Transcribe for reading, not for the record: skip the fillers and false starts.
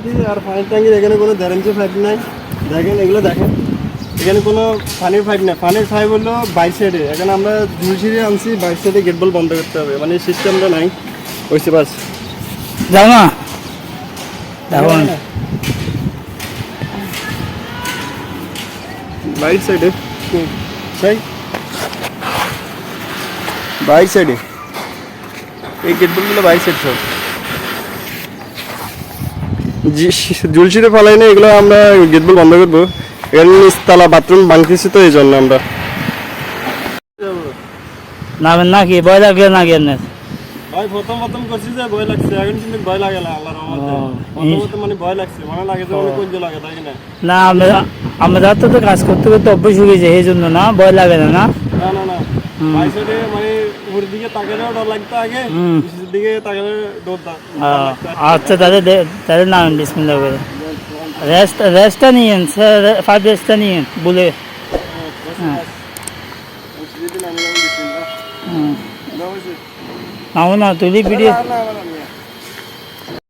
ট্যাঙ্কি আর পানির ট্যাঙ্কির এখানে কোনো গ্যারেন্টি পাইপ নাই। দেখেন এগুলো দেখেন, এখানে কোনো পানির পাইপ নাই। পানির পাইপ হলো বাইশ সাইডে। এখানে আমরা ঝুলসিরে আনছি, বাইশ সাইডে গেট বল বন্ধ করতে হবে, মানে সিস্টেমটা নাই। বুঝতে পারছি, যাও না এখন বাইশ সাইডে সেই বাইশ সাইডে এই গেট বলগুলো বাইশ সাইড সব জুলসিতে ফেলাই না, এগুলো আমরা গেট বল বন্ধ করবো। এখানে নিচতলা বাথরুম ভাঙতেছি, তো এই জন্য আমরা নামেন নাকি ভয় লাগলে নাকি এনে ভাই প্রথম করছি যে ভয় লাগছে, এখন কিন্তু ভয় লাগে না। আল্লাহর রহমতে প্রথম মানে ভয় লাগছে, মনে লাগে যে অনেক কষ্ট লাগে, তাই না? না আমরা তো কাজ করতে করতে অভ্যেস হয়ে গেছে, এই জন্য না ভয় লাগে না। না না না না, বাই সাইডে মানে উপরের দিকে তাকালেও ডর লাগতো আগে, নিচের দিকে তাকালে ডর লাগতো। আচ্ছা তাদের নাম বিসমিল্লাহ করে রেস্টটা নিয়েন স্যার, ফাইভ রেস্টটা নিয়েন বলে নাও না তুলি ভিডিও